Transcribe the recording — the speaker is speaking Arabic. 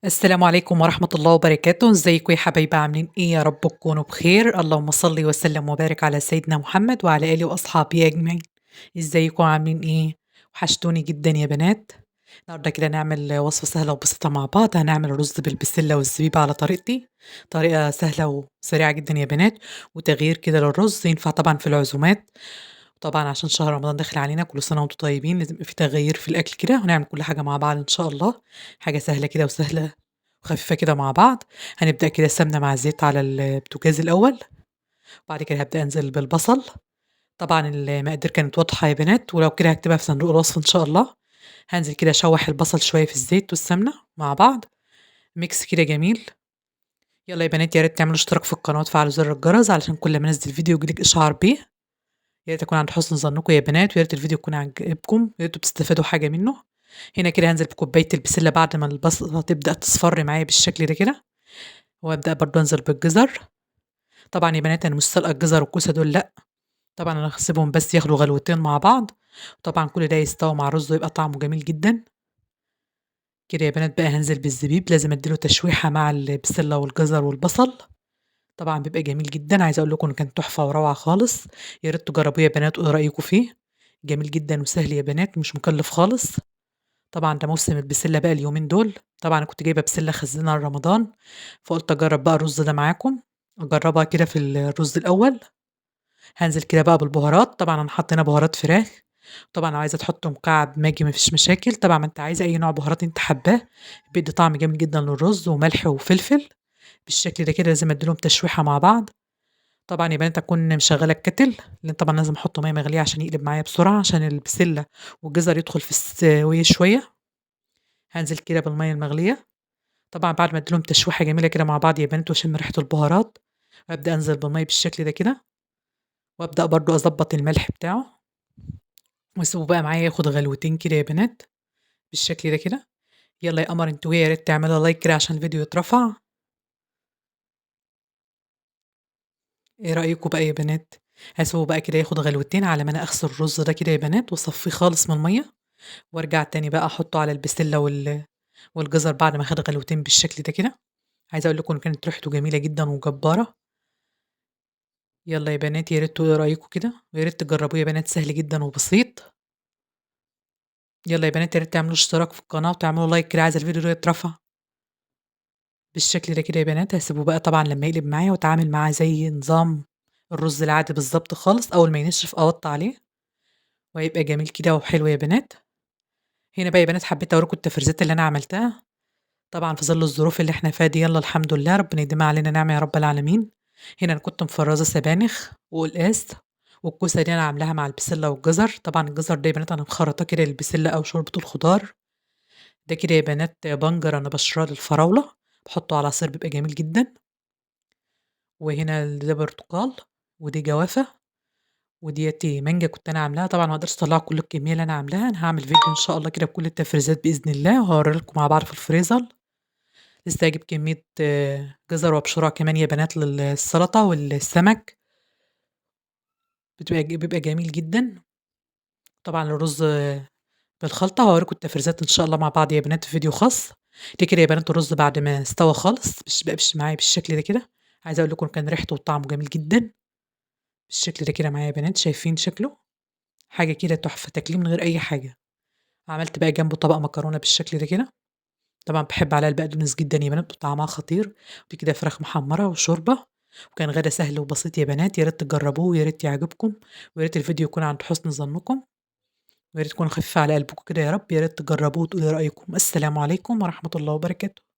السلام عليكم ورحمة الله وبركاته، إزيكم يا حبايبي عاملين إيه؟ يا رب تكونوا بخير، اللهم صل وسلم وبارك على سيدنا محمد وعلى آله وأصحابه أجمعين. إزيكم عاملين إيه؟ وحشتوني جدًا يا بنات. النهارده كده نعمل وصفة سهلة وبسيطة مع بعض، هنعمل رز بالبسلة والزبيب على طريقتي، طريقة سهلة وسريعة جدًا يا بنات، وتغيير كده للرز، ينفع طبعًا في العزومات، وطبعًا عشان شهر رمضان داخل علينا كل سنة وأنتم طيبين، لازم يبقى في تغيير في الأكل كده، ونعمل كل حاجة مع بعض إن شاء الله، حاجة سهلة كده وسهلة وخفيفة كده مع بعض. هنبدأ كده سمنة مع زيت على البوتاجاز الأول، وبعد كده هابدأ أنزل بالبصل، طبعًا المقادير كانت واضحة يا بنات، ولو كده هاكتبها في صندوق الوصف إن شاء الله. هانزل كده أشوّح البصل شوية في الزيت والسمنة مع بعض، mix كده جميل. يالّا يا بنات يا ريت تعملوا اشتراك في القناة وتفعلوا زر الجرس علشان كل ما أنزّل فيديو ييجي لِك إشعار بيه. يا ريت أكون عند حُسن ظنكم يا بنات، ويا ريت الفيديو يكون عاجبكم، يا ريتوا بتستفادوا حاجة منه. هنا كده هانزل بكوباية البسلة بعد ما البصلة تبدأ تصفر معايا بالشكل ده كده، وأبدأ برضه أنزل بالجزر. طبعًا يا بنات أنا مش سالقة الجزر والكوسة دول لأ، طبعًا أنا هاسيبهم بس ياخدوا غلوتين مع بعض، وطبعًا كل ده يستوى مع الرز ويبقى طعمه جميل جدًا. كده يا بنات بقى هانزل بالزبيب، لازم أدّي له تشويحة مع البسلة والجزر والبصل، طبعًا بيبقى جميل جدًا، عايزة أقول لكم إنه كان تحفة وروعة خالص، يا ريت تجربوه يا بنات وإيه رأيكم فيه، جميل جدًا وسهل يا بنات ومش مكلّف خالص. طبعًا ده موسم البسلة بقى اليومين دول، طبعًا أنا كنت جايبة بسلة أخزّنها لرمضان، فقُلت أجرّب بقى الرز ده معاكم، أجرّبها كده في الرز الأول. هانزل كده بقى بالبهارات، طبعًا أنا حاطة هنا بهارات فراخ، طبعًا لو عايزة تحطّي مكعب ماجي ما فيش مشاكل، طبعًا ما أنتِ عايزة أي نوع بهارات أنتِ حاباه، بيدّي طعم جامد جدًا للرز وملح وفلفل، بالشكل ده كده لازم أدّي لهم تشويحة مع بعض. طبعًا يا بنات أكون مشغّلة الكاتل، لإن طبعًا لازم أحط مَيّة مغلية عشان يقلب معايا بسرعة، عشان البسلة والجزر يدخل في السوية شوية. هانزل كده بالمَيّة المغلية، طبعًا بعد ما أدّي لهم تشويحة جميلة كده مع بعض يا بنات وأشم ريحة البهارات، وأبدأ أنزل بالمَيّة بالشكل ده كده، وأبدأ برضه أضبّط الملح بتاعه. واسيبه بقى معايا ياخد غلوتين كده يا بنات، بالشكل ده كده. يالّا يا قمر أنتِ وهي يا ريت تعملوا لايك كده عشان الفيديو يترفع، إيه رأيكم بقى يا بنات؟ هاسيبه بقى كده ياخد غلوتين على ما أنا أغسل الرز ده كده يا بنات واصفّيه خالص من المَيّة، وارجع تاني بقى أحطه على البسلة والجزر بعد ما خد غلوتين بالشكل ده كده. عايزة أقول لكم إن كانت ريحته جميلة جدًا وجبارة. يالّا يا بنات يا ريت تقولوا إيه رأيكم كده، ويا ريت تجربوه يا بنات سهل جدًا وبسيط. يالّا يا بنات يا ريت تعملوا اشتراك في القناة وتعملوا لايك كده عايزة الفيديو ده يترفع. بالشكل ده كده يا بنات، هاسيبه بقى طبعًا لمّا يقلب معايا وأتعامل معاه زي نظام الرز العادي بالضبط خالص، أول ما ينشف أوطّي عليه وهيبقى جميل كده وحلو يا بنات. هنا بقى يا بنات حبيت أوريكم التفريزات اللي أنا عملتها، طبعًا في ظل الظروف اللي إحنا فيها دي يالّا الحمد لله ربنا يديمها علينا نعمة يا رب العالمين. هنا أنا كنت مفرّزة سبانخ وقلقاس، والكوسة دي أنا عاملاها مع البسلة والجزر، طبعًا الجزر ده يا بنات أنا مخرّطاه كده للبسلة أو شوربة الخضار. ده كده يا بنات بنجر أنا باشراه للفراولة، باحطه على عصير بيبقى جميل جدًا. وهنا ده برتقال، ودي جوافة، وديّة مانجا كنت أنا عاملاها، طبعًا ما اقدرش أطلّع كل الكمية اللي أنا عاملاها، أنا هاعمل فيديو إن شاء الله كده بكل التفريزات بإذن الله، وهاورّيها لكم مع بعض في الفريزر. لسه هاجيب كمية جزر وأبشرها كمان يا بنات للسلطة والسمك، بيبقى جميل جدًا. طبعًا الرز بالخلطة هاورّيكم التفريزات إن شاء الله مع بعض يا بنات في فيديو خاص. دي كده يا بنات الرز بعد ما استوى خالص بقى معايا بالشكل ده كده، عايزة أقول لكم كان ريحته وطعمه جميل جدًا، بالشكل ده كده معايا يا بنات شايفين شكله؟ حاجة كده تحفة تاكليه من غير أي حاجة. عملت بقى جنبه طبق مكرونة بالشكل ده كده، طبعًا باحب عليها البقدونس جدًا يا بنات وطعمها خطير، ودي كده فراخ محمرة وشوربة، وكان غدا سهل وبسيط يا بنات، يا ريت تجربوه ويا ريت يعجبكم، ويا ريت الفيديو يكون عند حسن ظنكم، ويا ريت يكون خفيف على قلبكم كده يا رب، يا ريت تجربوه وتقولوا لي رأيكم. السلام عليكم ورحمة الله وبركاته.